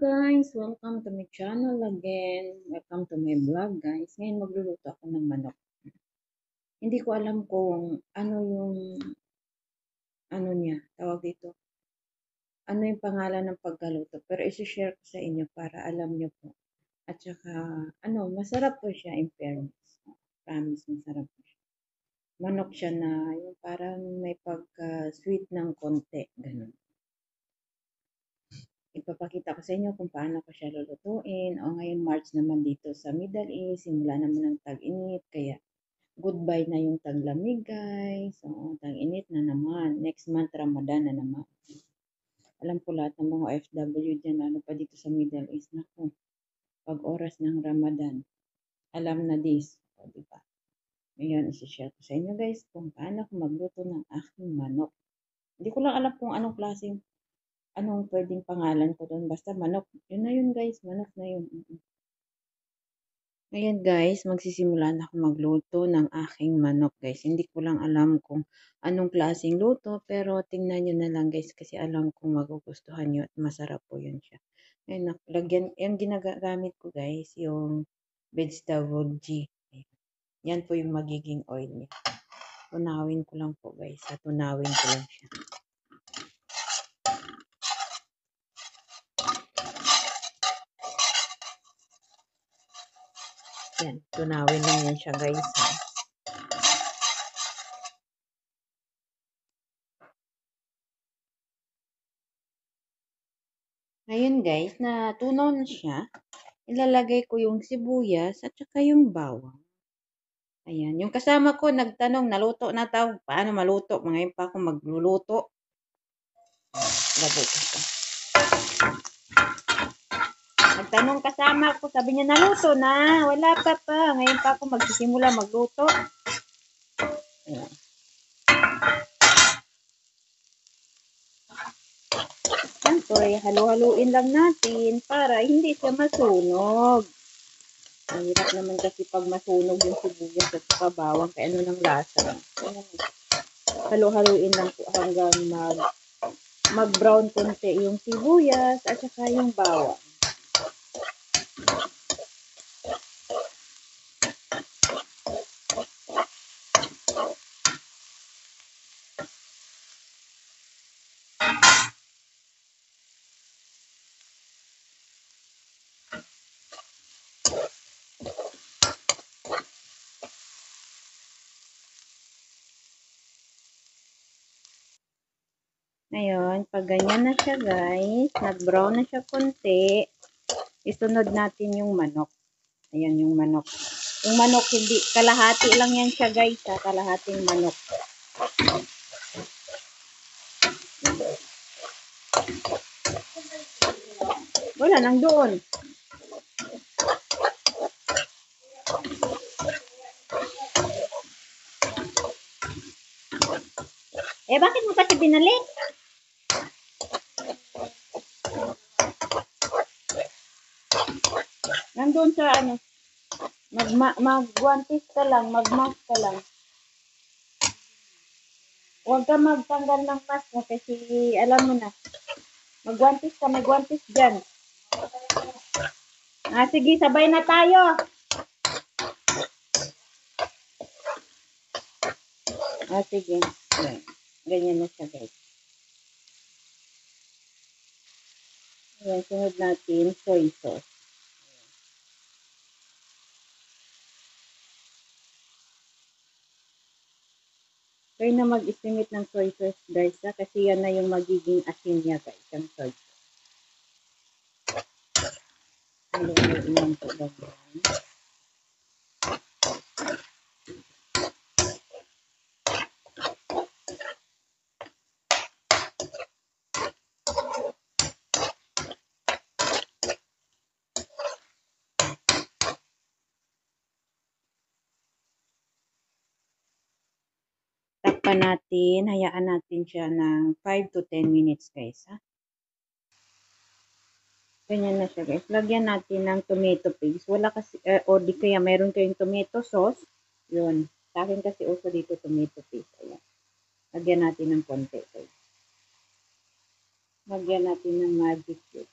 Guys, welcome to my channel again. Welcome to my vlog guys. Ngayon magluluto ako ng manok. Hindi ko alam kung ano yung niya, tawag dito. Ano yung pangalan ng pagkaluto. Pero isi-share ko sa inyo para alam nyo po. At saka, masarap po siya in fairness. Promise, masarap po siya. Manok siya na yung parang may pagka-sweet ng konti. Ganun. Ipapakita ko sa inyo kung paano ko siya lulutuin. O ngayon March naman dito sa Middle East, simula naman ng tag-init, kaya goodbye na yung taglamig guys. O tag-init na naman. Next month Ramadan na naman. Alam ko lahat ng mga OFW dyan, lalo pa dito sa Middle East, naku, pag oras ng Ramadan, alam na this. O diba? Ngayon, isi-share ko sa inyo guys kung paano ko magluto ng aking manok. Hindi ko lang alam kung anong pwedeng pangalan ko doon. Basta manok. Yun na yun guys. Manok na yun. Ngayon guys, magsisimula na ako magluto ng aking manok guys. Hindi ko lang alam kung anong klaseng luto. Pero tingnan nyo na lang guys. Kasi alam kong magugustuhan nyo at masarap po yun siya. Ngayon, lagyan, yung ginagamit ko guys, yung vegetable G. Yan po yung magiging oil niya. Tunawin ko lang po guys. Tunawin ko lang siya. Yan, tunawin lang yan siya guys. Ngayon guys, natunaw na siya. Ilalagay ko yung sibuyas at saka yung bawang. Ayan, yung kasama ko nagtanong, naluto na daw. Paano maluto? Ngayon pa ako magluluto. Lagay ko ito. Nagtanong kasama ko, sabi niya naluto na. Wala pa. Ngayon pa ako magsisimula magluto. Ayan. Siyempre, halu-haluin lang natin para hindi siya masunog. Mahirap naman kasi pag masunog yung sibuyas at saka bawang, kaya ano ng lasa. Halu-haluin lang po hanggang mag-brown konti yung sibuyas at saka yung bawang. Ngayon, pag ganyan na siya guys, nag-brown na siya konti, isunod natin yung manok. Ayan yung manok. Yung manok, hindi, kalahati lang yan siya guys, kalahating manok. Wala, nang doon. Bakit mo kasi binalik? Nandun sa mag-guantis ka lang, mag-mask ka lang. Huwag ka magtanggal ng mask mo kasi alam mo na. Mag-guantis ka, may guantis dyan. Sige, sabay na tayo. Sige. Ganyan na siya guys. Ayan, sunod natin soy sauce. Kayo na mag-estimate ng soy sauce guys kasi yan na yung magiging asin niya guys, yung soy sauce. Haluin lang po ganyan. Takpan natin, hayaan natin siya ng 5 to 10 minutes guys ha. Ganyan na siya guys. Lagyan natin ng tomato paste. Wala kasi, o di kaya meron kayong tomato sauce. Yun. Sa akin kasi uso dito tomato paste. Ayan. Lagyan natin ng konti guys. Lagyan natin ng magic cube.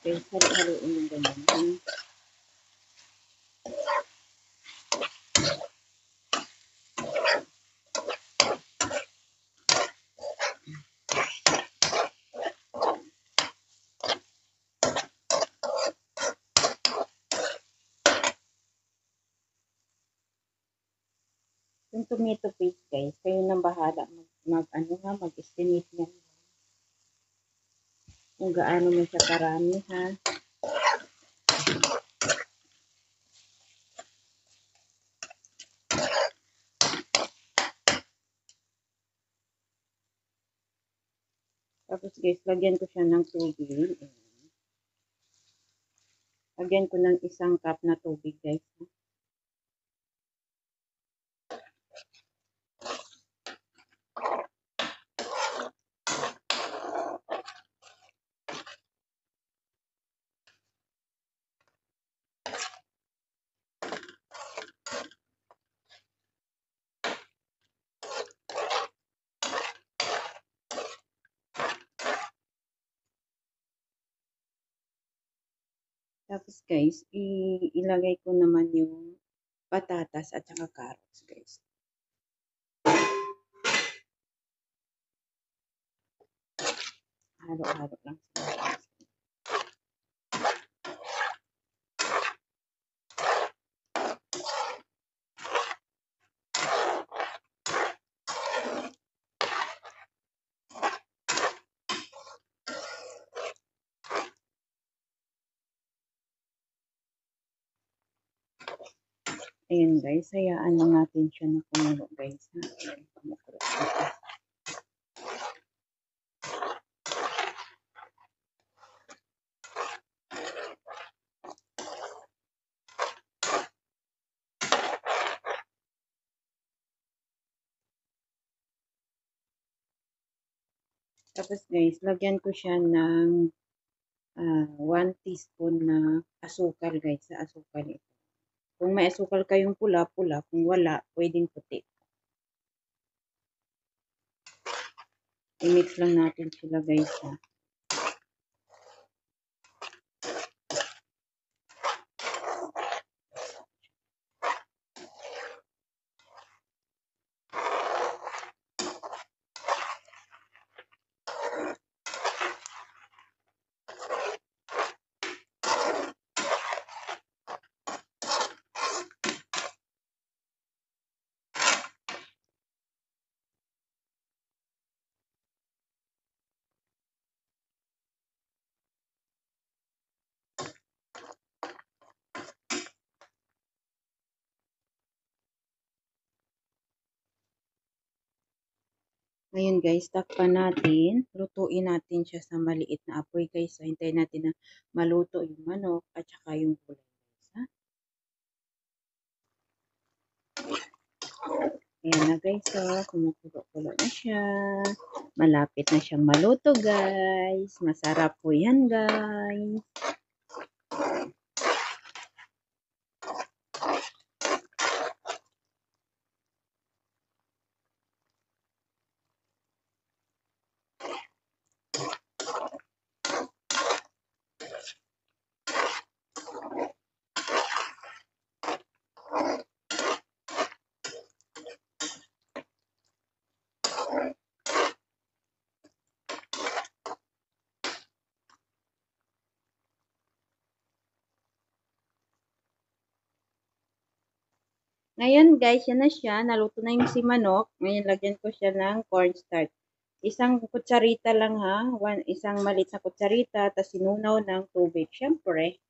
guys, halo-haloin yung ganyan. Yung tomato paste guys, kayo nang bahala mag-estimate niyan. Kung gaano mo siya karami ha. Tapos guys, lagyan ko siya ng tubig. Lagyan ko ng 1 cup na tubig guys. Tapos guys, ilagay ko naman yung patatas at saka carrots guys. Halo-halo lang sila. Ayan guys, hayaan lang natin siya na kumulo guys. Kumukulo. Tapos guys, lagyan ko siya ng 1 teaspoon na asukal guys. Sa asukal ito. Kung may asukal kayong pula, pula. Kung wala, pwedeng puti. I-mix lang natin sila guys ha. Ngayon guys, takpan natin. Lutuin natin siya sa maliit na apoy guys. So, hintayin natin na maluto yung manok at saka yung gulay guys. Ha? Ayan na guys. So, kumukulo-kulo na siya. Malapit na siyang maluto guys. Masarap po yan guys. Ngayon guys, yan na siya. Naluto na yung si manok. Ngayon lagyan ko siya ng cornstarch. 1 kutsarita lang ha. Isang maliit na kutsarita. Tapos sinunaw ng tubig. Siyempre.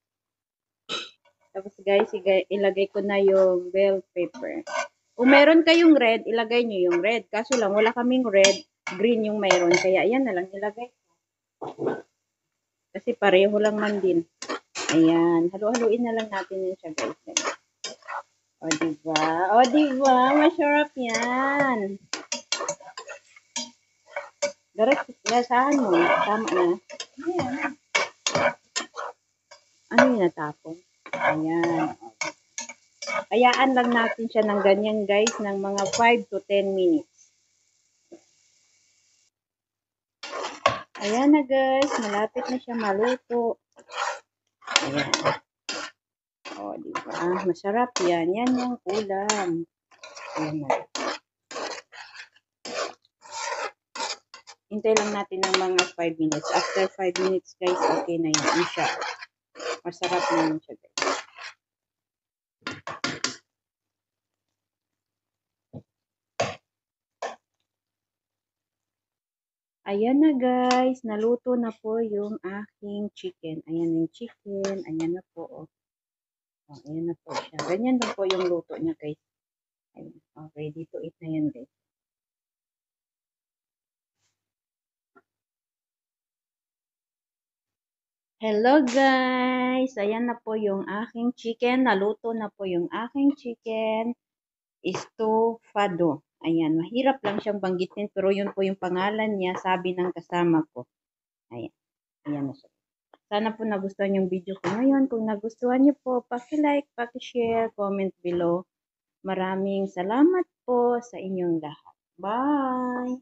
Tapos guys, ilagay ko na yung bell pepper. Kung meron kayong red, ilagay nyo yung red. Kaso lang, wala kaming red. Green yung mayroon. Kaya ayan na lang ilagay. Kasi pareho lang man din. Ayan. Halo-haluin na lang natin yun siya guys. O, diba? O, diba? Masarap yan. Gasahan mo. Tama na. Ano yung natapon? Ayan. Hayaan lang natin siya ng ganyan guys, ng mga 5 to 10 minutes. Ayan na guys. Malapit na siya maluto. Ayan. O, diba? Masarap yan. Yan yung ulam. Ayan na. Hintay lang natin ng mga 5 minutes. After 5 minutes, guys, okay na yan. Siya. Masarap na yun siya, guys. Ayan na, guys. Naluto na po yung aking chicken. Ayan yung chicken. Ayan na po. Oh. Oh, ayan na po siya. Ganyan lang po yung luto niya, guys. Ayan. Oh, ready to eat na yan, guys. Hello guys! Ayan na po yung aking chicken. Naluto na po yung aking chicken. Estofado. Ayan, mahirap lang siyang banggitin pero yun po yung pangalan niya, sabi ng kasama ko. Ayan, ayan na siya. Sana po nagustuhan yung video ko ngayon. Kung nagustuhan niyo po, paki-like, paki-share, comment below. Maraming salamat po sa inyong lahat. Bye!